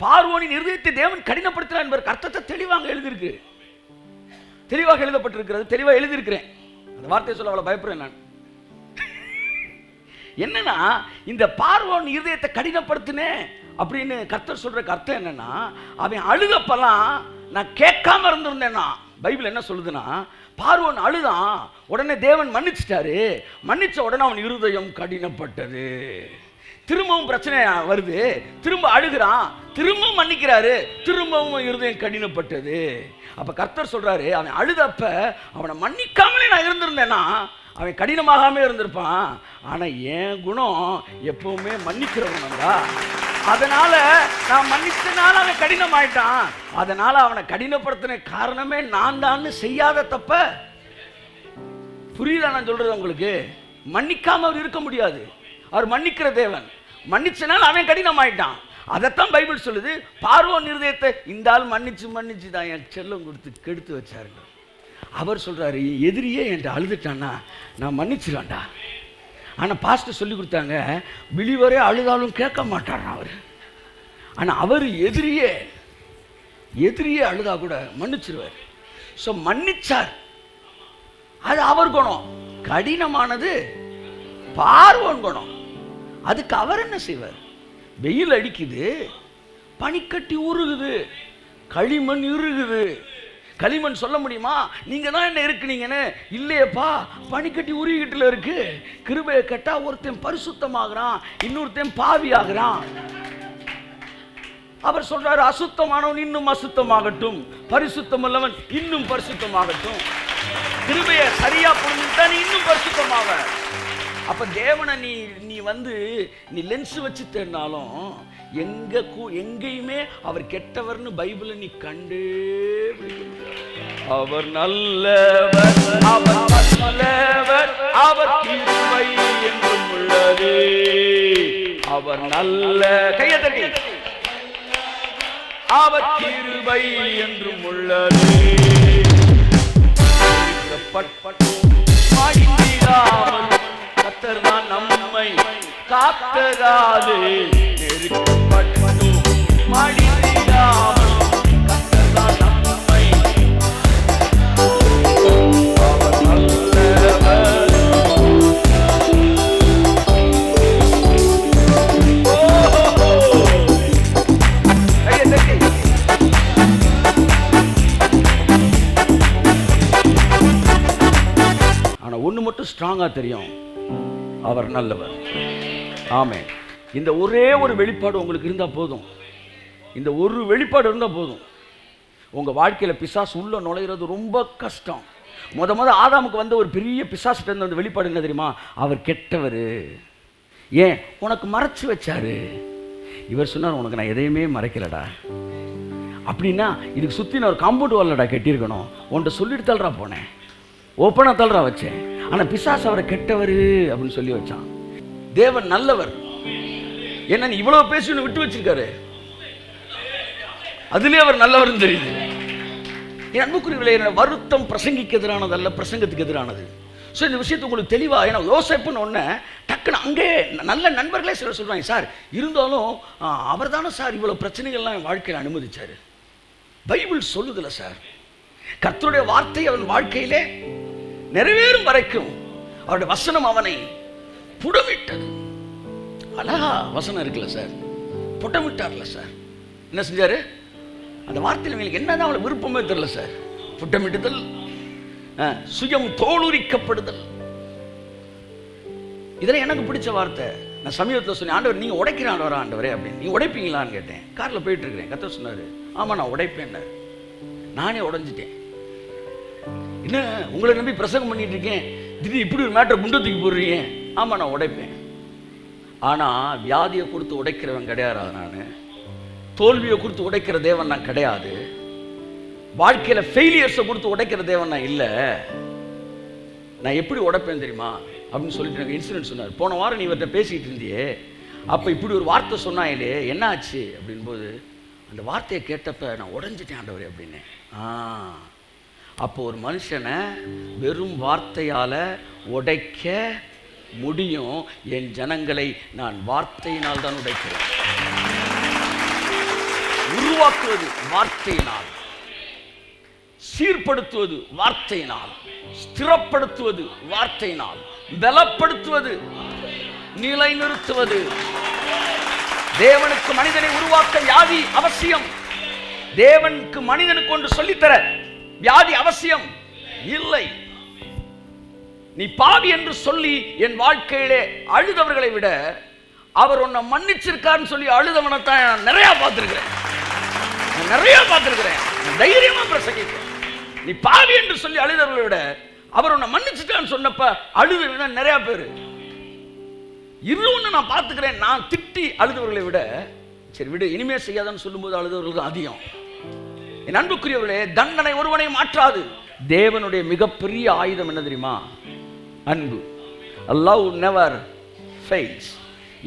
பார்வோனின் இருதயத்தை தேவன் கடினப்படுத்தினார் என்பதற்கு அர்த்தத்தை தெளிவாக எழுதியிருக்கு, தெளிவாக எழுதப்பட்டிருக்கிறது, தெளிவாக எழுதியிருக்கிறேன். அந்த வார்த்தையை சொல்ல அவ்வளவு பயப்படுறேன் நான். என்னன்னா, இந்த பார்வோன் இருதயத்தை கடினப்படுத்தினேன் அப்படின்னு கர்த்தர் சொல்றதுக்கு அர்த்தம் என்னன்னா, அவன் அழுதப்பெல்லாம் நான் கேட்காம இருந்திருந்தேன்னா, பைபிள் என்ன சொல்லுதுன்னா, பார்வோன் அழுதான், உடனே தேவன் மன்னிச்சிட்டாரு, மன்னிச்ச உடனே அவன் இருதயம் கடினப்பட்டது. திரும்பவும் பிரச்சனை வருது, திரும்ப அழுகிறான், திரும்பவும் மன்னிக்கிறாரு, திரும்பவும் இருதயம் கடினப்பட்டது. அப்ப கர்த்தர் சொல்றாரு, அவன் அழுதப்ப அவனை மன்னிக்காமலே நான் இருந்திருந்தேன்னா அவன் கடினமாகாம இருந்திருப்பான். ஆனா என் குணம் எப்பவுமே மன்னிக்கிற குணம் தான். அதனால நான் மன்னிச்சனால அவன் கடினமாயிட்டான். அதனால அவனை கடினப்படுத்தின காரணமே நான் தான். செய்யாத தப்ப புரியுதா நான் சொல்றது உங்களுக்கு? மன்னிக்காம அவர் இருக்க முடியாது. அவர் மன்னிக்கிற தேவன். மன்னிச்சனால அவன் கடினமாயிட்டான். அதைத்தான் பைபிள் சொல்லுது. பார்வோன் இருதயத்தை இந்த ஆள் மன்னிச்சு மன்னிச்சு தான் என் செல்லம் கொடுத்து கெடுத்து வச்சாருங்க. அவர் சொல்றாரு, எதிரியே என்கிட்ட அழுதுட்டான்னா நான் மன்னிச்சிருவேன்டா. ஆனால் பாஸ்டர் சொல்லி கொடுத்தாங்க, பிலிவரே அழுதாலும் கேட்க மாட்டார் அவர். ஆனால் அவர் எதிரியே அழுதா கூட மன்னிச்சிருவார். ஸோ மன்னிச்சார், அது அவர் குணம். கடினமானது பார்வோன் குணம். அதுக்கு அவர் என்ன செய்வார்? வெயில் அடிக்குது, பனிக்கட்டி உருகுது, களிமண் இறுகுது. களிமண் சொல்ல முடியுமா நீங்க தான் என்ன இருக்குனீங்கன்னு? இல்லையப்பா, பனிக்கட்டி உருகிட்டுல இருக்கு. கிருபையை கேட்டா ஒருத்தன் பரிசுத்தமாகறான், இன்னொருத்தன் பாவி ஆகிறான். அவர் சொல்றாரு, அசுத்தமானவன் இன்னும் அசுத்தமாகட்டும், பரிசுத்தம் உள்ளவன் இன்னும் பரிசுத்தமாகட்டும். கிருபையை சரியா புரிஞ்சுட்டா நீ இன்னும் பரிசுத்தமாக. அப்ப தேவனை நீ வந்து நீ லென்ஸ் வச்சு தேடினாலும் எங்கேயுமே அவர் கெட்டவர்னு பைபிளை நீ கண்டே. அவர் நல்லவர், அவர் நல்லவர், அவர் கிருபை என்றும் உள்ளதே. அவர் நல்ல கையை தட்டி, அவர் கிருபை என்றும் உள்ளதே. கர்த்தர் தான் நம்மை காத்ததாலே நெருக்கப்பட்டோம், மடிந்திடாமல் கர்த்தர் தான் நம்மை. அவர் நல்லவர். ஆனா ஒண்ணு மட்டும் ஸ்ட்ராங்கா தெரியும், அவர் நல்லவர். ஆமென். இந்த ஒரே ஒரு வெளிப்பாடு உங்களுக்கு இருந்தா போதும். இந்த ஒரு வெளிப்பாடு இருந்தா போதும். உங்க வாழ்க்கையில பிசாசு உள்ள நுழையிறது ரொம்ப கஷ்டம். முத ஆதாமுக்கு வந்த ஒரு பெரிய பிசாசுட்ட இருந்த அந்த வெளிப்பாடு என்ன தெரியுமா? அவர் கெட்டவர். ஏன்? உனக்கு மறைச்சு வச்சாரு. இவர் சொன்னார், உனக்கு நான் எதையுமே மறைக்கலடா. அப்படின்னா இதுக்கு சுத்தி நான் ஒரு காம்பவுண்ட் வால்லடா கட்டியிருக்கணும், உன்கிட்ட சொல்லிட்டு தள்ளுறா போனேன், ஓப்பனா தள்ளுறா வச்சேன். ஆனா பிசாசு அவரை கெட்டவர் அப்படின்னு சொல்லி வச்சான். தேவன் நல்லவர். என்ன இவ்வளவு பேசி விட்டு வச்சிருக்காரு, அதுலயே அவர் நல்லவர் தெரியுது. என் அன்புக்குரியவர்களே, வருத்தம் பிரசங்கிக்கு எதிரானது அல்ல, பிரசங்கத்துக்கு எதிரானது. ஸோ இந்த விஷயத்தை உங்களுக்கு தெளிவா, ஏன்னா யோசிப்புன்னு ஒன்று டக்குன்னு அங்கே நல்ல நண்பர்களே சிலர் சொல்றாங்க, சார் இருந்தாலும் அவர் தானே சார் இவ்வளவு பிரச்சனைகள்லாம் என் வாழ்க்கையில் அனுமதிச்சாரு. பைபிள் சொல்லுதில்ல சார், கர்த்தருடைய வார்த்தை அவன் வாழ்க்கையிலே நிறைவேறும் வரைக்கும் அவருடைய வசனம் அவனை புடமிட்டது. அழகா வசனம் இருக்குல்ல சார், புட்டமிட்டார்ல சார். என்ன செஞ்சாரு? அந்த வார்த்தையில் உங்களுக்கு என்னதான் அவளை விருப்பமே தெரியல சார். புட்டமிட்டுதல், சுயம் தோலுரிக்கப்படுதல், இதெல்லாம் எனக்கு பிடிச்ச வார்த்தை. நான் சமீபத்தில் சொன்னேன், ஆண்டவர் நீங்க உடைக்கிற ஆண்டவரே அப்படின்னு. நீ உடைப்பீங்களான்னு கேட்டேன். காரில் போயிட்டு இருக்கிறேன். கர்த்தர் சொன்னாரு, ஆமா நான் உடைப்பேன். நானே உடைஞ்சிட்டேன். என்ன உங்களை நம்பி பிரசங்கம் பண்ணிட்டு இருக்கேன், திடீர்னு இப்படி ஒரு மேட்டரை குண்டு தூக்கி போடுறீங்க. ஆமா நான் உடைப்பேன். ஆனா வியாதியை கொடுத்து உடைக்கிறவன் கிடையாது. நான் தோல்வியை கொடுத்து உடைக்கிற தேவன் நான் கிடையாது. வாழ்க்கையில ஃபெயிலியர்ஸை கொடுத்து உடைக்கிற தேவன் நான் இல்லை. நான் எப்படி உடைப்பேன் தெரியுமா அப்படின்னு சொல்லிட்டு இன்சிடென்ட் சொன்னார். போன வாரம் நீ இவர்கிட்ட பேசிட்டு இருந்தியே, அப்ப இப்படி ஒரு வார்த்தை சொன்னாயிலே, என்ன ஆச்சு அப்படின் போது, அந்த வார்த்தையை கேட்டப்ப நான் உடைஞ்சிட்டேன் ஆண்டவரே அப்படின்னு. அப்போ ஒரு மனுஷனை வெறும் வார்த்தையால உடைக்க முடியும். என் ஜனங்களை நான் வார்த்தையினால் தான் உடைக்கிறேன். உருவாக்குவது வார்த்தையினால், சீர்படுத்துவது வார்த்தையினால், ஸ்திரப்படுத்துவது வார்த்தையினால், பலப்படுத்துவது, நிலைநிறுத்துவது. தேவனுக்கு மனிதனை உருவாக்க வியாதி அவசியம். தேவனுக்கு மனிதனுக்கு ஒன்று சொல்லித்தர வியாதி அவசியம் இல்லை. நீ பாவி என்று சொல்லி என் வாழ்க்கையிலே அழுதவர்களை விட அவர் உன்னை மன்னிச்சிருக்காருன்னு சொல்லி அழுதவனைத்தான் நான் நிறைய பார்த்திருக்கிறேன். தைரியமா பிரசங்கிக்கிறேன். நீ பாவி என்று சொல்லி அழுதவர்களை விட அவர் உன்னை மன்னிச்சிட்டான்னு சொன்னப்ப அழுத நிறைய பேர். இன்னொன்னு நான் பார்த்துக்கிறேன், நான் திட்டி அழுதவர்களை விட சரி விடு இனிமே செய்யாதான்னு சொல்லும்போது அழுதவர்களுக்கு அதிகம். என் அன்புக்குரியவர்களே, தண்டனை ஒருவனை மாற்றாது. தேவனுடைய மிகப்பெரிய ஆயுதம் என்ன தெரியுமா? அன்பு. Love never fails.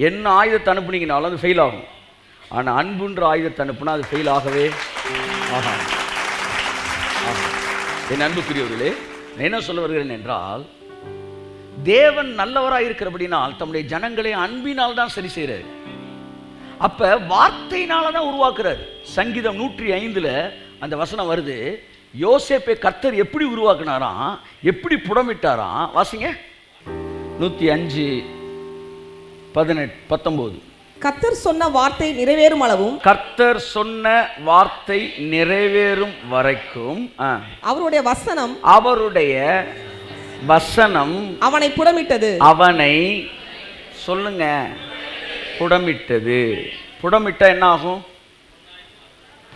என்ன ஆயுதத்தை அனுப்புனீங்கனாலும் அது ஃபெயில் ஆகும். ஆனால் அன்புன்ற ஆயுதத்தை அனுப்புனா அது ஃபெயில் ஆகவே ஆகாது. என் அன்புக்குரியவர்களே, நான் என்ன சொல்ல வருகிறேன் என்றால், தேவன் நல்லவராக இருக்கிறபடினால் தம்முடைய ஜனங்களை அன்பினால் தான் சரி செய்கிறார். அப்ப வார்த்தையினால தான் உருவாக்குறாரு. சங்கீதம் 105 அந்த வசனம் வருது. யோசேப்பை கர்த்தர் எப்படி உருவாக்குனாராம், எப்படி புடமிட்டாராம். வாசிங்க. 105:18-19. கர்த்தர் சொன்ன வார்த்தை நிறைவேறும் அளவும், கர்த்தர் சொன்ன வார்த்தை நிறைவேறும் வரைக்கும் அவருடைய வசனம் அவனை புடமிட்டது. அவனை சொல்லுங்க புடமிட்டது. புடமிட்டா என்ன ஆகும்?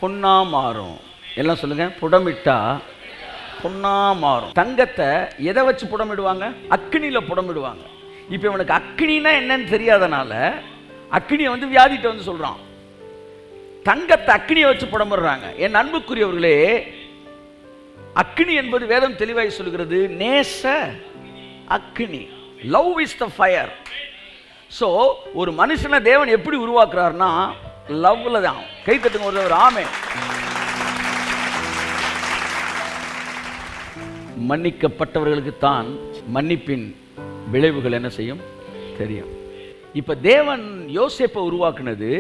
பொன்னா மாறும். எல்லாம் சொல்லுங்க. புடமிட்டா பொன்னா மாறும். தங்கத்தை எதை வச்சு புடமிடுவாங்க? அக்கினியில புடமிடுவாங்க. இப்ப இவனுக்கு அக்கினினா என்னன்னு தெரியாதனால அக்கினியை வந்து வியாதிட்ட வந்து சொல்றான். தங்கத்தை அக்கினியை வச்சு புடமிடுறாங்க. என் அன்புக்குரியவர்களே, அக்கினி என்பது வேதம் தெளிவாய் சொல்கிறது நேச அக்கினி. Love is the fire. So ஒரு மனுஷனை தேவன் எப்படி உருவாக்குறாருன்னா லவ்ல தான். கை தட்டுங்க ஒருவர். ஆமென். மன்னிக்கப்பட்டவர்களுக்கு தான் மன்னிப்பின் விளைவுகள் என்ன செய்யும் தெரியும். இப்ப தேவன் யோசேப்பை உருவாக்குனது.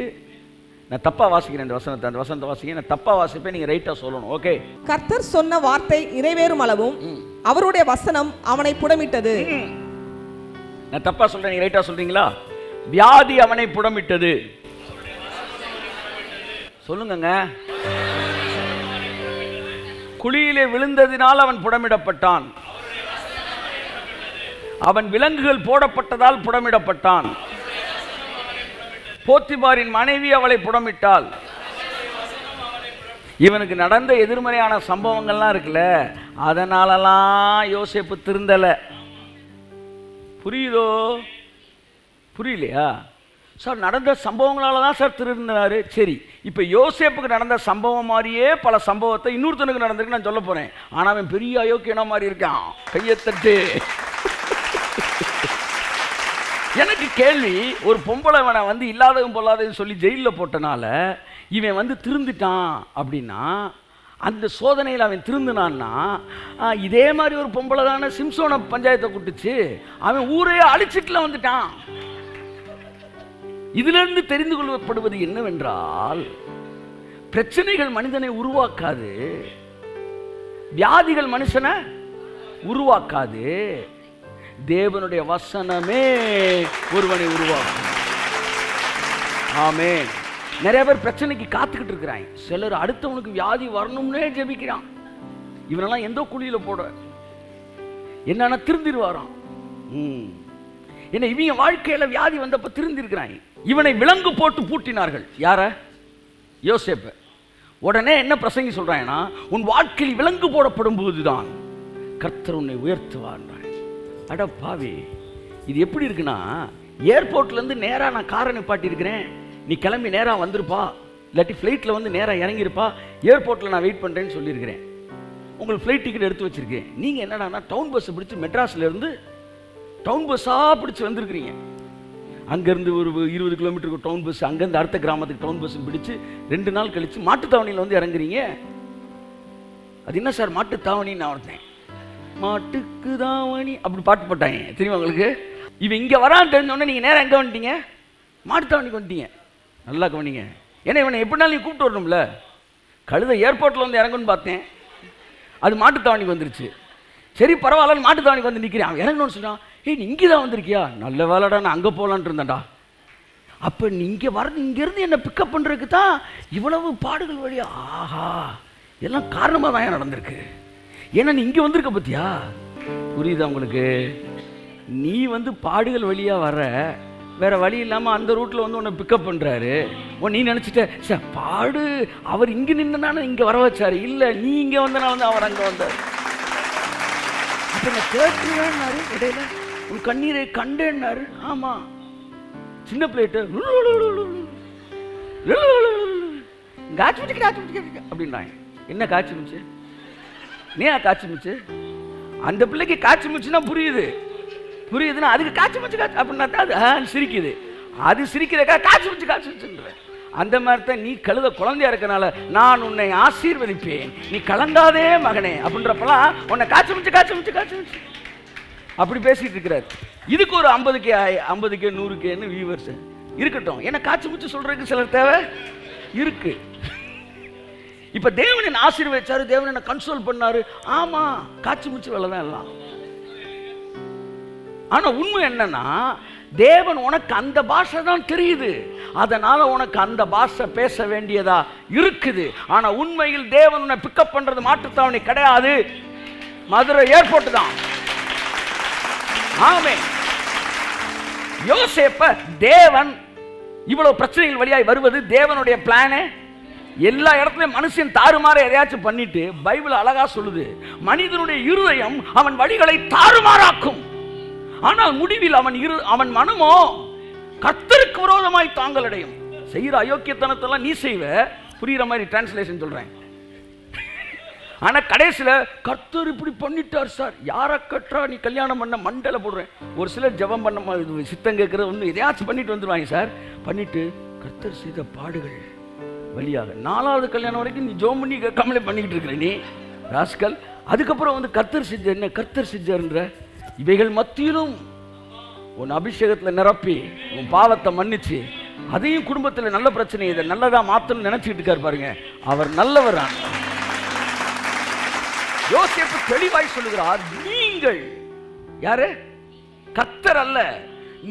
நான் தப்பா வாசிக்கிறேன் இந்த வசனத்தை. அந்த வசனத்தை வாசிக்க. நான் தப்பா வாசிப்பேன், நீங்க ரைட்டா சொல்லணும். ஓகே. கர்த்தர் சொன்ன வார்த்தை நிறைவேறும் அளவும் அவருடைய வசனம் அவனை புடமிட்டது. நான் தப்பா சொல்றேன், நீங்க ரைட்டா சொல்றீங்களா? வியாதி அவனை புடமிட்டது. சொல்லுங்க. குழியிலே விழுந்ததினால் அவன் புடமிடப்பட்டான். அவன் விலங்குகள் போடப்பட்டதால் புடமிடப்பட்டான். போத்திபாரின் மனைவி அவளை புடமிட்டாள். இவனுக்கு நடந்த எதிர்மறையான சம்பவங்கள்லாம் இருக்குல்ல, அதனாலலாம் யோசேப்பு திருந்தல. புரியுதோ? புரியலையா சார்? நடந்த சம்பவங்களால தான் சார் திருந்தினாரு. சரி, இப்போ யோசேப்புக்கு நடந்த சம்பவம் மாதிரியே பல சம்பவத்தை இன்னொருத்தனுக்கு நடந்திருக்கு நான் சொல்ல போறேன். ஆனால் அவன் பெரிய அயோக்கியனா மாதிரி இருக்கான். கையத்தட்டு. எனக்கு கேள்வி, ஒரு பொம்பளைவனை வந்து இல்லாதவன் பொல்லாதவன் சொல்லி ஜெயிலில் போட்டனால இவன் வந்து திருந்துட்டான் அப்படின்னா, அந்த சோதனையில் அவன் திருந்தினான்னா, இதே மாதிரி ஒரு பொம்பளை தானே சிம்சோனை பஞ்சாயத்தை கூட்டுச்சு, அவன் ஊரையே அழிச்சிட்டுல வந்துட்டான். இதிலிருந்து தெரிந்து கொள்ளப்படுவது என்னவென்றால், பிரச்சனைகள் மனிதனை உருவாக்காது, வியாதிகள் மனுஷனை உருவாக்காது, தேவனுடைய வசனமே ஒருவனை உருவாக்கும். ஆமென். நிறைய பேர் பிரச்சனைக்கு காத்துக்கிட்டு இருக்கிறாங்க. சிலர் அடுத்தவனுக்கு வியாதி வரணும்னே ஜெபிக்கிறான். இவனெல்லாம் எந்த குழியில போட என்னன்னா திருந்திருவாராம். என்ன இவங்க வாழ்க்கையில வியாதி வந்தப்ப திருந்திருக்கிறாங்க. இவனை விலங்கு போட்டு பூட்டினார்கள். யார? யோசேப்பு. உடனே என்ன பிரசங்கி சொல்றாங்கன்னா, உன் வாழ்க்கையில் விலங்கு போடப்படும் போதுதான் கர்த்தர் உன்னை உயர்த்துவார். அட பாவி, இது எப்படி இருக்குன்னா, ஏர்போர்ட்லேருந்து நேராக நான் காரை நிப்பாட்டி இருக்கிறேன், நீ கிளம்பி நேராக வந்திருப்பா, இல்லாட்டி ஃப்ளைட்டில் வந்து நேராக இறங்கியிருப்பா, ஏர்போர்ட்டில் நான் வெயிட் பண்ணுறேன்னு சொல்லியிருக்கிறேன். உங்களுக்கு ஃப்ளைட் டிக்கெட் எடுத்து வச்சுருக்கேன். நீங்கள் என்னடானா டவுன் பஸ்ஸை பிடிச்சி மெட்ராஸ்லேருந்து டவுன் பஸ்ஸாக பிடிச்சி வந்திருக்கிறீங்க. அங்கேருந்து ஒரு 20 கிலோமீட்டருக்கு டவுன் பஸ், அங்கேருந்து அடுத்த கிராமத்துக்கு டவுன் பஸ் பிடிச்சி 2 நாள் கழித்து மாட்டுத்தாவணியில் வந்து இறங்குறீங்க. அது என்ன சார் மாட்டுத்தாவணின்னு நான் வந்தேன். மாட்டுக்கு தாவணி அப்படி பாட்டு போட்டாங்க தெரியுமா உங்களுக்கு? இவன் இங்கே வரான்னு தெரிஞ்சோடனே நீங்கள் நேரம் எங்கே வந்துட்டீங்க? மாட்டுத்தாவணிக்கு வந்துட்டீங்க. நல்லா கவனிங்க. ஏன்னா இவனை எப்படினாலும் நீ கூப்பிட்டு வரணும்ல. கழுதை ஏர்போர்ட்டில் வந்து இறங்குன்னு பார்த்தேன், அது மாட்டுத்தாவணிக்கு வந்துருச்சு. சரி பரவாயில்லன்னு மாட்டுத்தாவணிக்கு வந்து நிற்கிறேன். அவன் இறங்கணும்னு சொன்னான். ஏய் நீ இங்கே தான் வந்திருக்கியா, நல்ல வேலைடா, நான் அங்கே போகலான்ட்டு இருந்தேன்டா. அப்போ நீ இங்கே இங்கேருந்து என்னை பிக்கப் பண்ணுறதுக்கு தான் இவ்வளவு பாடுகள் வழியா. ஆஹா, எல்லாம் காரணமாக தான் நடந்திருக்கு. ஏன்னா நீ இங்கே வந்திருக்க பத்தியா, புரியுதா உங்களுக்கு? நீ வந்து பாடுகள் வழியாக வர, வேற வழி இல்லாமல் அந்த ரூட்டில் வந்து உன்னை பிக்கப் பண்ணுறாரு. நீ நினச்சிட்ட சார் பாடு அவர் இங்கே நின்றுனாலும் இங்கே வர வச்சாரு. இல்லை, நீ இங்கே வந்தனால வந்து அவர் அங்கே வந்தார். அப்போ நான் கேட்குறாரு, இடையில உன் கண்ணீரை கண்டேன்னாரு. ஆமாம், சின்ன பிளேட்டு அப்படின்றாங்க. என்ன காய்ச்சி மிச்சு? ஏன் காய்ச்சி மிச்சு? அந்த பிள்ளைக்கு காய்ச்சி மிச்சுன்னா புரியுதுன்னா அதுக்கு காய்ச்சி மிச்சு அப்படின்னா தான் அது சிரிக்குது. அது சிரிக்கிறக்கா காய்ச்சி மிச்சுன்ற. அந்த மாதிரி தான் நீ கழுத குழந்தையா இருக்கனால நான் உன்னை ஆசீர்வதிப்பேன், நீ கலங்காதே மகனே அப்படின்றப்பெல்லாம் உன்னை காய்ச்சி மிச்சு அப்படி பேசிட்டு இருக்கிறார். இதுக்கு ஒரு 50K 100Kன்னு வியூவர்ஸ் இருக்கட்டும். ஏன்னா காய்ச்சி மிச்சு சொல்றதுக்கு சிலர் தேவை இருக்கு. இப்ப தேவன் என்ன ஆசீர்வதிச்சாரு, தேவன் என்ன கன்சோல் பண்ணாரு. ஆமா, காய்ச்சி மிச்சு வேலை தான் எல்லாம். ஆனா உண்மை என்னன்னா, தேவன் உனக்கு அந்த பாஷை தான் தெரியுது, அதனால உனக்கு அந்த பாஷை பேச வேண்டியதா இருக்குது. ஆனா உண்மையில் தேவன் உன்னை பிக்கப் பண்றது மாட்டுத்தாவணி கிடையாது, மதுரை ஏர்போர்ட் தான். ஆமென். யோசேப்ப தேவன் இவ்வளவு பிரச்சனைகள் வழியாய் வருவது தேவனுடைய பிளானே. எல்லா இடத்துலயும் மனுஷன் தாறுமாற எதையாச்சும் பண்ணிட்டு பைபிள் அழகா சொல்லுது, மனிதனுடைய இருதயம் அவன் வழிகளை தாறுமாறாக்கும், ஆனால் முடிவில் அவன் மனமோ கர்த்தருக்கு விரோதமாய் தாங்கள் அடையும். செய்யற அயோக்கியத்தனத்தெல்லாம் நீ செய்வ, புரியுற மாதிரி டிரான்ஸ்லேஷன் சொல்றேன். ஆனா கடைசியில கர்த்தர் இப்படி பண்ணிட்டார் சார், யாரை கற்றா நீ கல்யாணம் பண்ண மண்டல போடுறேன். ஒரு சிலர் ஜெபம் பண்ண சித்தம் கேட்கறது ஒன்று எதையாச்சும் பண்ணிட்டு வந்துடுவாங்க சார். பண்ணிட்டு கர்த்தர் செய்த பாடுகள் வழியாக 4வது கல்யாணம் வரைக்கும் நீ ஜோம் பண்ணி கம்ப்ளைண்ட் பண்ணிக்கிட்டு இருக்கிற நீ ராஸ்கல். அதுக்கப்புறம் வந்து கர்த்தர் செஞ்சார், என்ன கர்த்தர் செஞ்சார்ன்ற இவைகள் மத்தியிலும் உன் அபிஷேகத்தில் நிரப்பி உன் பாவத்தை மன்னிச்சு அதையும் குடும்பத்தில் நல்ல பிரச்சனை இதை நல்லதா மாத்தணும்னு நினைச்சுக்கிட்டு இருக்காரு பாருங்க. அவர் நல்லவர். யோசேப்பு தெளிவாய் சொல்லுகிறார், நீங்கள் யாரு? கர்த்தர் அல்ல,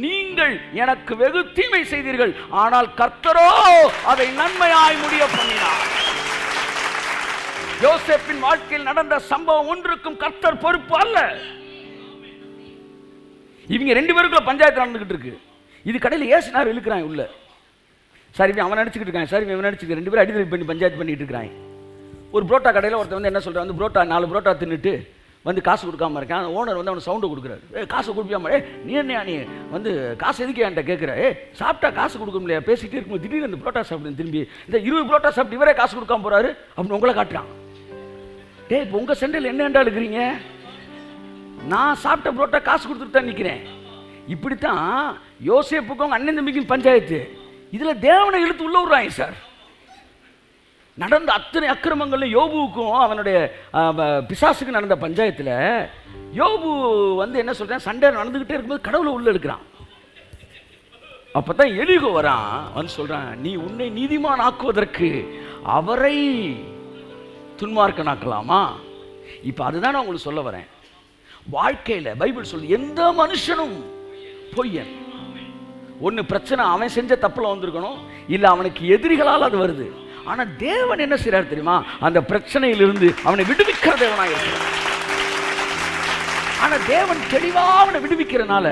நீங்கள் எனக்கு வெகு தீமை செய்தீர்கள், ஆனால் கர்த்தரோ அதை நன்மையாய் முடிய பண்ணினார். யோசேப்பின் வாழ்க்கையில் நடந்த சம்பவம் ஒன்றுக்கும் கர்த்தர் பொறுப்பு அல்ல. இவங்க 2 பேருக்குள்ள பஞ்சாயத்து நடந்துகிட்டு இருக்கு. இது கடையில் ஏசுனார் இழுக்கிறான் உள்ள. சரி அவன் நடிச்சுக்கிட்டு இருக்கான், சரி இவன் நடிச்சுக்கிட்டு 2 பேரும் அடிதடி பண்ணி பஞ்சாயத்து பண்ணிட்டு இருக்காங்க. ஒரு புரோட்டா கடையில் ஒருத்தர் வந்து என்ன சொல்கிறான், வந்து புரோட்டா 4 புரோட்டா தின்னுட்டு வந்து காசு கொடுக்காம இருக்கான். அந்த ஓனர் வந்து அவனை சவுண்டு கொடுக்குறாரு, காசு கொடுப்பியாம, நீ என்ன நீ வந்து காசு எதுக்கு என்கிட்ட கேட்குற, சாப்பிட்டா காசு கொடுக்க முடியாது, பேசிகிட்டே இருக்கும்போது திடீர்னு அந்த புரோட்டா சாப்பிட்டு திரும்பி இந்த 20 புரோட்டா சாப்பிட்டு இவரே காசு கொடுக்காம போகிறாரு அப்படின்னு உங்களை காட்டுறான். இப்போ உங்கள் சென்டரில் என்ன என்றா இருக்கிறீங்க, நான் சாப்பிட்ட புரோட்டா காசு கொடுத்துட்டு தான் நிற்கிறேன். இப்படித்தான் யோசேப்புக்கும் அண்ணன் தம்பிக்கும் பஞ்சாயத்து. இதில் தேவனை இழுத்து உள்ள விடுறாங்க சார். நடந்த அத்தனை அக்கிரமங்களும் யோபுவுக்கும் அவனுடைய பிசாசுக்கு நடந்த பஞ்சாயத்தில் யோபு வந்து என்ன சொல்றான், சண்டை நடந்துகிட்டே இருக்கும்போது கடவுளை உள்ள எடுக்கிறான். அப்பதான் எலிகோ வரான், வந்து சொல்றான், நீ உன்னை நீதிமான் ஆக்குவதற்கு அவரை துன்மார்க்கனாக்கலாமா? இப்ப அதுதான் நான் உங்களுக்கு சொல்ல வரேன். வாழ்க்கையில பைபிள் சொல்லு, எந்த மனுஷனும் பொய்யன். ஒன்னு பிரச்சனை அவன் செஞ்ச தப்புல வந்திருக்கணும், இல்ல அவனுக்கு எதிரிகளால் அது வருது. ஆனா தேவன் என்ன செய்றாரு தெரியுமா, அந்த பிரச்சனையிலிருந்து அவனை விடுவிக்கிற தேவனாக இருக்கிறார். ஆனா தேவன் தெளிவா அவனை விடுவிக்கிறனால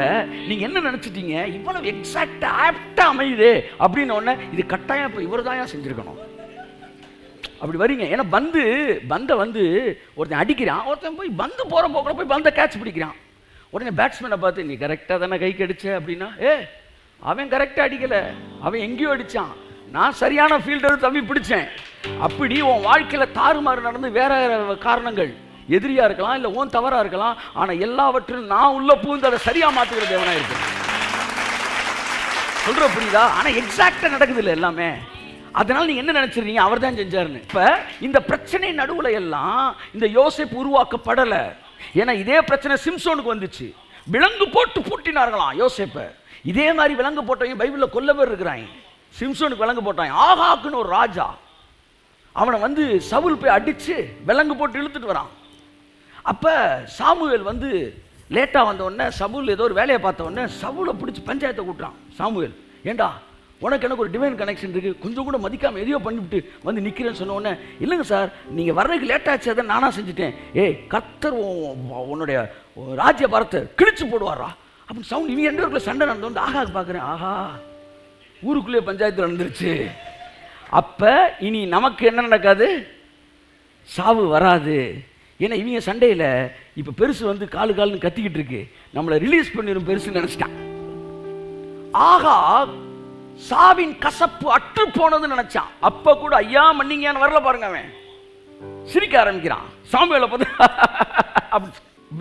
நீங்க என்ன நினைச்சிட்டீங்க, இவ்வளவு எக்ஸாக்டா ஆப்டா அமையுது அப்படின்னு ஒண்ணு, இது கட்டாயம் இப்ப இவர் தான் செஞ்சிருக்கணும் அப்படி வரீங்க. ஏன்னா பந்தை வந்து ஒருத்தன் அடிக்கிறான், ஒருத்தன் போய் பந்து போற போக்குல போய் பந்தை கேட்ச் பிடிக்கிறான். உடனே பேட்ஸ்மேனை பார்த்து, நீ கரெக்டா தானே கை கடிச்ச அப்படின்னா, அவன் கரெக்டா அடிக்கல, அவன் எங்கேயோ அடிச்சான், நான் சரியான ஃபீல்டர் தம்பி பிடிச்சேன். அப்படி உன் வாழ்க்கையில தாறுமாறு நடந்து வேற காரணங்கள் எதிரியா இருக்கலாம், இல்ல உன் தவறா இருக்கலாம். ஆனா எல்லாவற்றிலும் நான் உள்ள பூந்து அதை சரியா மாத்துகிற தேவனா இருக்கு. சொல்ற புரியுதா? ஆனா எக்ஸாக்டா நடக்குது இல்ல எல்லாமே. அதனால நீங்க என்ன நினைச்சிருக்கீங்க, அவர் தான் செஞ்சாருன்னு. இப்ப இந்த பிரச்சனை நடுவுல எல்லாம் இந்த யோசேப்பு உருவாக்கப்படல. ஏன்னா இதே பிரச்சனை சிம்சோனுக்கு வந்துச்சு, விலங்கு போட்டு பூட்டினார்களாம் யோசேப்ப. இதே மாதிரி விலங்கு போட்டவங்க பைபிள்ல கொல்ல பேர் இருக்கிறாங்க. சிம்சோனுக்கு விலங்கு போட்டாங்க. ஆகாக்குன்னு ஒரு ராஜா, அவனை வந்து சவுல் போய் அடிச்சு விலங்கு போட்டு இழுத்துட்டு வரான். அப்போ சாமுவேல் வந்து லேட்டாக வந்த உடனே சவுல் ஏதோ ஒரு வேலையை பார்த்த உடனே சவுலை பிடிச்சி பஞ்சாயத்தை கூட்டுறான். சாமுவேல், ஏண்டா உனக்கு எனக்கு ஒரு டிவைன் கனெக்ஷன் இருக்குது, கொஞ்சம் கூட மதிக்காமல் எதையோ பண்ணிவிட்டு வந்து நிற்கிறேன்னு சொன்ன உடனே, இல்லைங்க சார் நீங்கள் வர்றதுக்கு லேட்டாச்சு, அதை நானாக செஞ்சுட்டேன். ஏய் கர்த்தர் உன்னுடைய ராஜ்ய பாரத்தை கிழிச்சு போடுவாரா அப்படின்னு சவுண்ட். இவங்க 2 பேருக்குள்ள சண்டை நடந்து ஆகா பார்க்குறேன், ஆஹா ஊருக்குள்ளேயே பஞ்சாயத்து நடந்துருச்சு. அப்போ இனி நமக்கு என்ன நடக்காது, சாவு வராது. ஏன்னா இவங்க சண்டையில் இப்போ பெருசு வந்து காலுன்னு கத்திக்கிட்டு இருக்கு, நம்மளை ரிலீஸ் பண்ணிடும் பெருசுன்னு நினச்சிட்டான். ஆகா சாவின் கசப்பு அற்று போனதுன்னு நினைச்சான். அப்ப கூட ஐயா மன்னிங்கன்னு வரல பாருங்க, அவன் சிரிக்க ஆரம்பிக்கிறான். சாமுவேலை பார்த்து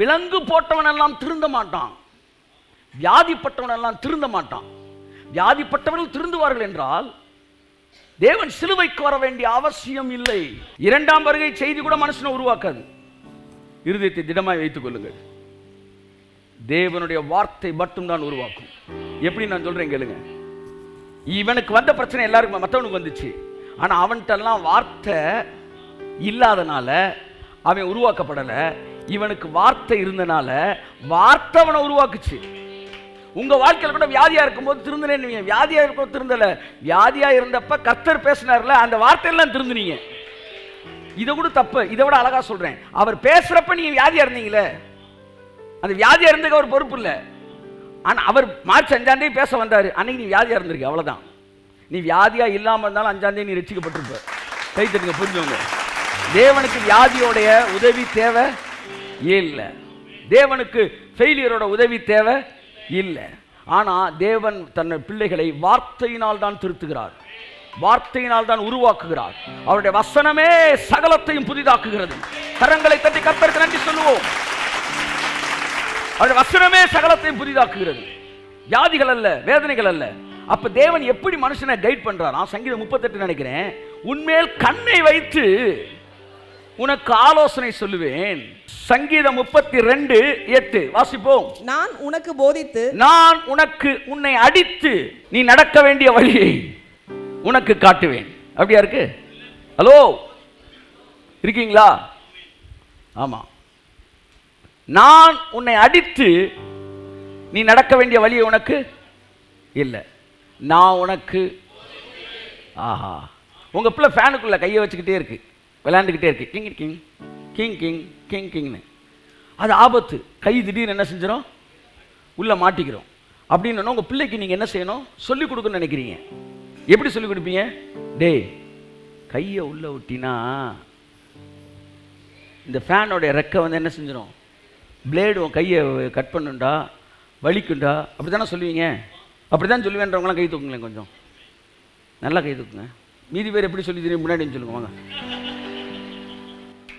விலங்கு போட்டவன் எல்லாம் திருந்த மாட்டான், வியாதிப்பட்டவன் எல்லாம் திருந்த மாட்டான். வியாதிப்பட்டவர்கள் திருந்துவார்கள் என்றால் தேவன் சிலுவைக்கு வர வேண்டிய அவசியம் இல்லை. 2ஆம் வருகை செய்தி கூட மனுஷனை உருவாக்காது. இருதயத்தை திடமாய் வைத்துக் கொள்ளுங்கள். தேவனுடைய வார்த்தை மட்டும் தான் உருவாக்கும். எப்படி நான் சொல்றேன் கேளுங்க. இவனுக்கு வந்த பிரச்சனை எல்லாருக்கும் மற்றவனுக்கு வந்துச்சு. ஆனா அவன்கிட்டலாம் வார்த்தை இல்லாதனால அவன் உருவாக்கப்படலை. இவனுக்கு வார்த்தை இருந்தனால வார்த்தை அவனை உருவாக்குச்சு. உங்க வாழ்க்கையில் கூட வியாதியா இருக்கும்போது திருந்தினீங்க, வியாதியா இருக்கும் திருந்தல. வியாதியா இருந்தப்ப கர்த்தர் பேசினார்ல, அந்த வார்த்தையெல்லாம் திருந்தினீங்க. இதை கூட தப்பு, இதை விட அழகா சொல்றேன். அவர் பேசுறப்ப நீங்க வியாதியா இருந்தீங்களே, அந்த வியாதியா இருந்ததுக்கு அவர் பொறுப்பு இல்லை. ஆனா அவர் மார்ச் 5ஆம் தேதி பேச வந்தாரு, அன்னைக்கு நீ வியாதியா இருந்திருக்க, அவ்வளவுதான். நீ வியாதியா இல்லாம இருந்தாலும் 5ஆம் தேதி நீ ரட்சிக்கப்பட்டிருப்ப. கை தட்டுங்க, புரிஞ்சவங்க. தேவனுக்கு வியாதியோடைய உதவி தேவை இல்லை, தேவனுக்கு ஃபெயிலியரோட உதவி தேவை இல்லை. ஆனா தேவன் தன் பிள்ளைகளை வார்த்தையினால் தான் திருத்துகிறார், வார்த்தையினால் தான் உருவாக்குகிறார். அவருடைய வசனமே சகலத்தையும் புதிதாக்குகிறது. கரங்களை தட்டி கர்த்தருக்கு நன்றி சொல்லுவோம். அவருடைய வசனமே சகலத்தையும் புதிதாக்குகிறது, வியாதிகள் அல்ல, வேதனைகள் அல்ல. அப்ப தேவன் எப்படி மனுஷனை கைட் பண்றார்? சங்கீதம் 38 நினைக்கிறேன். உன்மேல் கண்ணை வைத்து உனக்கு ஆலோசனை சொல்லுவேன். சங்கீதம் 32:8 வாசிப்போம். நான் உனக்கு போதித்து, நான் உனக்கு உன்னை அடித்து நீ நடக்க வேண்டிய வழியை உனக்கு காட்டுவேன். அப்படியா இருக்கு? ஹலோ, இருக்கீங்களா? ஆமா. நான் உன்னை அடித்து நீ நடக்க வேண்டிய வழியை உனக்கு இல்லை, நான் உனக்கு. ஆஹா, உங்க பிள்ளை ஃபேனுக்குள்ள கையை வச்சுக்கிட்டே இருக்கு, விளையாண்டுக்கிட்டே இருக்கு, king king king king king கிங்னு. அது ஆபத்து. கை திடீர்னு என்ன செஞ்சிடும், உள்ள மாட்டிக்கிறோம். அப்படின்னு உங்க பிள்ளைக்கு நீங்க என்ன செய்யணும், சொல்லிக் கொடுக்கணும்னு நினைக்கிறீங்க. எப்படி சொல்லிக் கொடுப்பீங்க? டேய் கையை உள்ள விட்டினா இந்த ஃபேனோடைய ரெக்கை வந்து என்ன செஞ்சிடும், பிளேடு உன் கையை கட் பண்ணுண்டா, வலிக்குண்டா. அப்படி தானே சொல்லுவீங்க? அப்படி தான் சொல்லுவேன்றவங்களாம் கை தூக்குங்களேன், கொஞ்சம் நல்லா கை தூக்குங்க. மீதி பேர் எப்படி சொல்லி தெரியும் முன்னாடின்னு சொல்லுங்க வாங்க.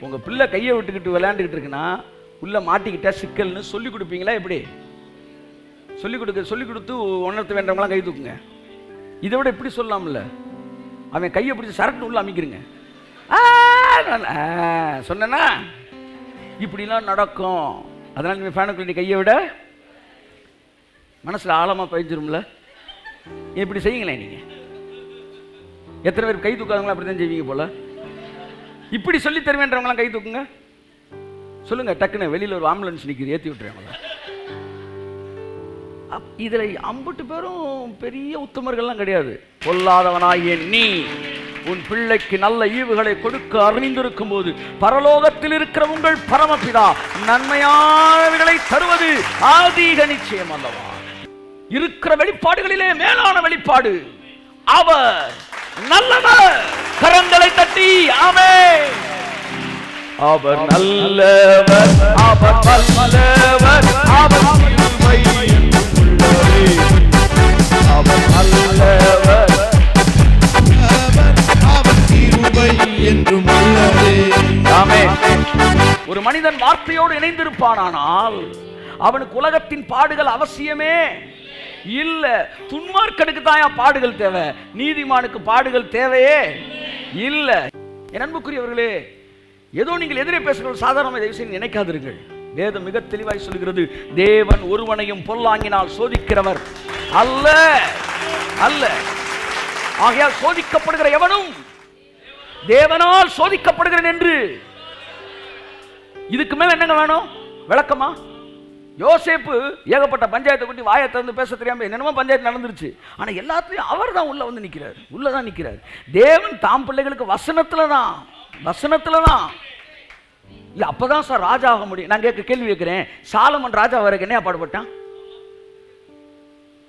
உங்கள் பிள்ளை கையை விட்டுக்கிட்டு விளையாண்டுக்கிட்டு இருக்குன்னா உள்ள மாட்டிக்கிட்டா சிக்கல்னு சொல்லி கொடுப்பீங்களா? எப்படி சொல்லி கொடுத்து உணர்த்த வேண்டவங்களாம் கை தூக்குங்க. இதை விட எப்படி சொல்லலாம்ல, அவன் கையை பிடிச்சி சரக்கு உள்ள அமைக்கிறங்க சொன்னா இப்படிலாம் நடக்கும். அதனால நீ ஃபேனுக்குள்ள நீ கையை விட மனசுல ஆழமா பதிஞ்சிரும்ல. இப்படி செய்யுங்களேன். நீங்க எத்தனை பேர் கை தூக்காதவங்களா அப்படிதான் செய்வீங்க போல. இப்படி சொல்லி தருவேன்றவங்களாம் கை தூக்குங்க, சொல்லுங்க. டக்குன்னு வெளியில ஒரு ஆம்புலன்ஸ் நிற்கிது, ஏற்றி விட்டுருவாங்க. இதுல 50 பேரும் பெரிய உத்தமர்கள்லாம் கிடையாது. பொல்லாதவனாகிய நீ உன் பிள்ளைக்கு நல்ல ஈவுகளை கொடுக்க அறிந்திருக்கும் போது பரலோகத்தில் இருக்கிற உங்கள் பரமபிதா நன்மையானவைகளை தருவது அதிக நிச்சயம் அல்லவா? இருக்கிற வெளிப்பாடுகளிலே மேலான வெளிப்பாடு அவர் நல்லவர். கரங்களை தட்டி ஆமென். அவர் நல்லவர், அவர் வல்லவர், அவர் கிருபை உள்ளதே. அவர் நல்லவர், அவர் கிருபை என்றும் உள்ளதே. ஆமென். ஒரு மனிதன் வார்த்தையோடு இணைந்திருப்பானால் அவனுக்கு உலகத்தின் பாடுகள் அவசியமே இல்ல. துன்மார்க்கனுக்கு தான் பாடுகள் தேவை, நீதிமானுக்கு பாடுகள் தேவையே இல்ல. என் அன்புக்குரியவர்களே, ஏதோ நீங்கள் எதிரே பேசுகிற சாதாரண தயவு செய்து நினைக்காதீர்கள். வேதம் மிக தெளிவாய் சொல்கிறது, தேவன் ஒருவனையும் பொல்லாங்கினால் சோதிக்கிறவர் அல்ல அல்ல. ஆகையால் சோதிக்கப்படுகிற எவனும் தேவனால் சோதிக்கப்படுகிறேன் என்று. இதுக்கு மேல என்னங்க வேணும்? விளக்கமா? யோசேப்பு ஏகப்பட்ட பஞ்சாயத்தை கூட்டி வாயை திறந்து பேச தெரியாம என்னென்னமோ பஞ்சாயத்து நடந்துருச்சு. ஆனா எல்லாத்துலயும் அவர் தான் உள்ள வந்து நிக்கிறார், உள்ளதான் நிக்கிறார். தேவன் தாம் பிள்ளைகளுக்கு வசனத்துலதான் இல்ல அப்பதான் சார் ராஜா ஆக முடியும். நான் கேள்வி கேட்கிறேன், சாலமன் ராஜா வரைக்கும் என்ன பாடுபட்டான்?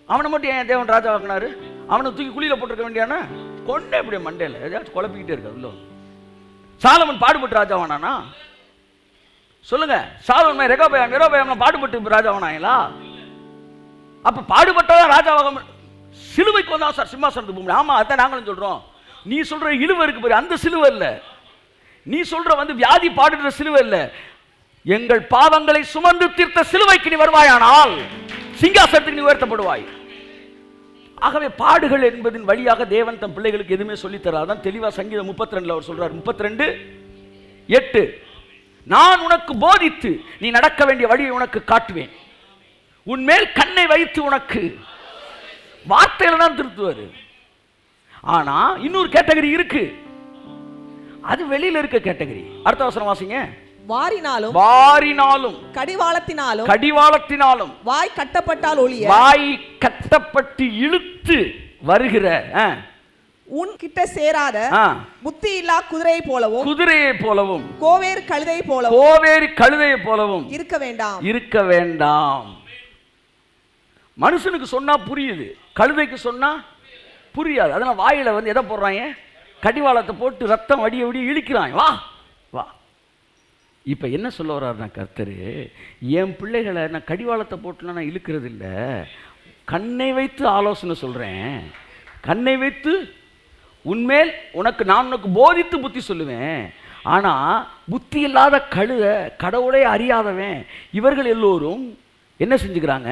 அவனை மட்டும் ஏன் தேவன் ராஜா ஆக்கினாரு? அவனை தூக்கி குழியில போட்டிருக்க வேண்டியானா? கொண்டே இப்படி மண்டையில ஏதாச்சும் குழப்பிக்கிட்டே இருக்க உள்ள. சாலமன் பாடுபட்டு ராஜாவானா? சொல்லுங்க. சாலமன் ரெகோபெயாம் பாடுபட்டு ராஜாவானாங்களா? அப்ப பாடுபட்டதான் ராஜாவாக. சிலுவைக்கு வந்தா சார் சிம்மாசனத்துக்கு போக. ஆமா, அதான் நாங்களும் சொல்றோம். நீ சொல்ற இழுவை இருக்கு பாரு, அந்த சிலுவை இல்ல. நீ சொல்ற வியாதி பாடுற சிலுவை இல்ல. எங்கள் பாவங்களை சுமந்து தீர்த்த சிலுவைக்கு நீ வருவாயானால் சிங்காசனத்துக்கு நீ உயர்த்தப்படுவாய். ஆகவே பாடுகள் என்பதின் வழியாக தேவன் தம் பிள்ளைகளுக்கு எதுவுமே சொல்லி தராதான். தெளிவா சங்கீதம் 32 அவர் சொல்றார், 32:8, நான் உனக்கு போதித்து நீ நடக்க வேண்டிய வழியை உனக்கு காட்டுவேன், உன்மேல் கண்ணை வைத்து உனக்கு. வார்த்தையில தான் திருத்துவாரு. ஆனா இன்னொரு கேட்டகரி இருக்கு, அது வெளியில இருக்க கேட்டகரி. அடுத்த வசனம் வாசிங்க. வாரினாலும் கடிவாளத்தினாலும் வாய் கட்டப்பட்டால் ஒழிய, வாய் கட்டப்பட்டு இழுத்து வருகிற உன் கிட்ட சேராத புத்தி இல்லா குதிரையை போலவும் கோவேறு கழுதை போலவும் இருக்க வேண்டாம். மனுஷனுக்கு சொன்னா புரியுது, கழுதைக்கு சொன்னா புரியாது. அதனால வாயில எதை போடுறாங்க? கடிவாளத்தை போட்டு ரத்தம் வடிய வடிய இழுக்கிறாங்க. வா வா. இப்ப என்ன சொல்ல வர்றாருன்னா கர்த்தர், என் பிள்ளைகளை நான் கடிவாளத்தை போட்டுலாம் நான் இழுக்கிறது இல்லை, கண்ணை வைத்து ஆலோசனை சொல்றேன். கண்ணை வைத்து உன்மேல் நான் உனக்கு போதித்து புத்தி சொல்லுவேன். ஆனா புத்தி இல்லாத கழுதை, கடவுளை அறியாதவன், இவர்கள் எல்லோரும் என்ன செஞ்சுக்கிறாங்க?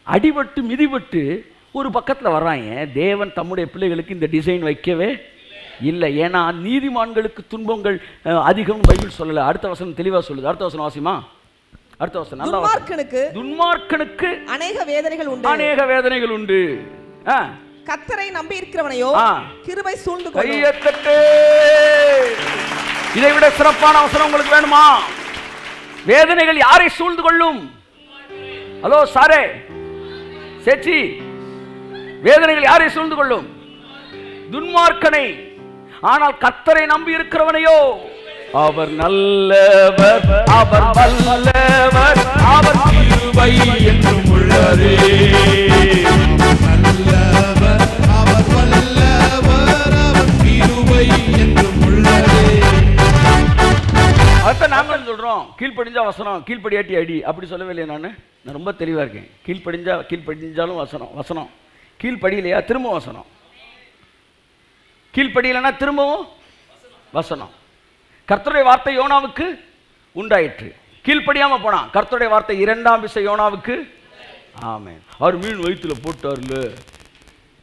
அடிபட்டு மிதிபட்டு ஒரு பக்கத்தில் வர்றாங்க. தேவன் தம்முடைய பிள்ளைகளுக்கு இந்த டிசைன் வைக்கவே இல்லை. ஏன்னா நீதிமான்களுக்கு துன்பங்கள் அதிகம் பைபிள் சொல்லல. அடுத்த வசனம் தெளிவா சொல்லுது. அடுத்த வசனம் வாசிமா. அடுத்த வசனம். துன்மார்க்கனுக்கு அநேக வேதனைகள் உண்டு. கர்த்தரை நம்பி இருக்கிறவனையோ கிருபை சூழ்ந்து கொள்ளும். கையத்தட்டு. இதை விட சிறப்பான வசனம் உங்களுக்கு வேணுமா? வேதனைகள் யாரை சூழ்ந்து கொள்ளும்? ஹலோ சாரே சேச்சி, வேதனைகள் யாரை சூழ்ந்து கொள்ளும்? துன்மார்க்கனை. ஆனால் கர்த்தரை நம்பி இருக்கிறவனையோ அவர் நல்லவர், அவர் வல்லவர், அவர் கிருபை என்றும் உள்ளதே. நல்லவர், அவர் வல்லவர், அவர் கிருபை என்றும் உள்ளதே. அதான் நாங்களும் சொல்றோம், கீழ்ப்படிஞ்சா வசனம், கீழ்ப்படியாட்டி அடி. அப்படி சொல்லவே இல்லையா? நான் ரொம்ப தெளிவா இருக்கேன். கீழ்ப்படிஞ்சாலும் வசனம், கீழ்ப்படியிலையா திரும்ப வசனம், கீழ்ப்படியலைன்னா திரும்பவும் வசனம். கர்த்தருடைய வார்த்தை யோனாவுக்கு உண்டாயிற்று, கீழ்ப்படியாம போனான். கர்த்தருடைய வார்த்தை 2ஆம் விசை யோனாவுக்கு. ஆமென். அவர் மீன் வயிற்றுல போட்டார்ல,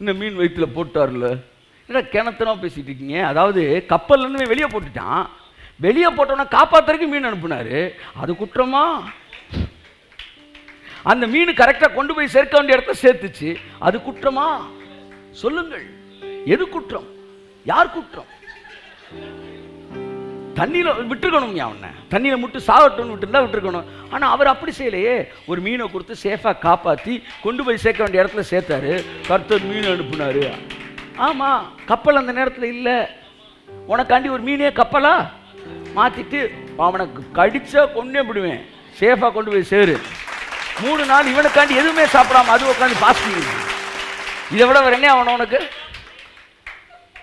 இன்னும் மீன் வயிற்றுல போட்டார்ல. என்ன கிணத்துனா பேசிட்டு இருக்கீங்க? அதாவது கப்பல்ல இருந்து வெளியே போட்டுட்டான், வெளியே போட்டோன்னா காப்பாத்துறதுக்கு மீன் அனுப்புனாரு. அது குற்றமா? அந்த மீன் கரெக்டா கொண்டு போய் சேர்க்க வேண்டிய இடத்த சேர்த்துச்சு, அது குற்றமா? சொல்லுங்கள், எது குற்றம்? யார் குற்றம்? தண்ணியில விட்டுருக்கணும். அவனை தண்ணியில முட்டு சாகட்டும்னு விட்டுருக்கணும். ஆனா அவர் அப்படி செய்யலையே. ஒரு மீனை கொடுத்து சேஃபா காப்பாத்தி கொண்டு போய் சேர்க்க வேண்டிய இடத்துல சேர்த்தாரு. கர்த்தர் மீன் அனுப்புனாரு. ஆமா, கப்பல் அந்த நேரத்துல இல்ல. உனக்காண்டி ஒரு மீனே கப்பலா மாத்திட்டு அவனுக்கு கடிச்சா கொண்டே விடுவேன், சேஃபா கொண்டு போய் சேரு. 3 நாள் இவனுக்காண்டி எதுவுமே சாப்பிடாம அது உட்காந்து பாஸ்டிங். இதை விட வேற என்ன அவன் உனக்கு?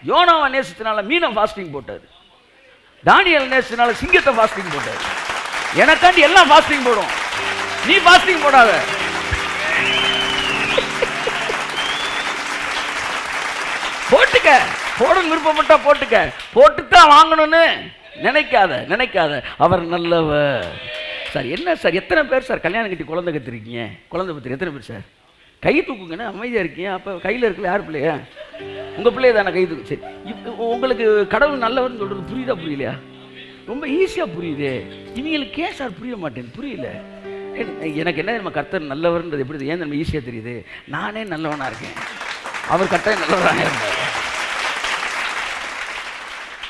யோனாவை நேசத்தினால மீனை ஃபாஸ்டிங் போட்டாரு, தானியேல் நேசத்தினால சிங்கத்தை ஃபாஸ்டிங் போட்டாரு. எனக்காண்டி எல்லாம் ஃபாஸ்டிங் போடும், நீ ஃபாஸ்டிங் போடாத. போட்டுக்க, போடணும் விருப்பப்பட்டா போட்டுக்க, போட்டுத்தான் வாங்கணும்னு நினைக்காத. அவர் நல்லவர். சார் என்ன சார், எத்தனை பேர் சார் கல்யாணம் கட்டி குழந்தை கத்திருக்கீங்க? குழந்தை பத்திரி எத்தனை பேர் சார்? கை தூக்குங்கன்னு அமைதியாக இருக்கீங்க. அப்போ கையில் இருக்கல யார் பிள்ளையா? உங்கள் பிள்ளைய தானே கை தூக்கு. சரி, இப்போ உங்களுக்கு கடவுள் நல்லவர்னு சொல்கிறது புரியுதா புரியலையா? ரொம்ப ஈஸியாக புரியுதே. இவங்களுக்கு ஏன் சார் புரிய மாட்டேன்னு புரியல. எனக்கு என்ன நம்ம கர்த்தர் நல்லவர்ன்றது எப்படி ஏன் நம்ம ஈஸியாக தெரியுது? நானே நல்லவனாக இருக்கேன், அவர் கட்டாயம் நல்லவராக இருந்தார்.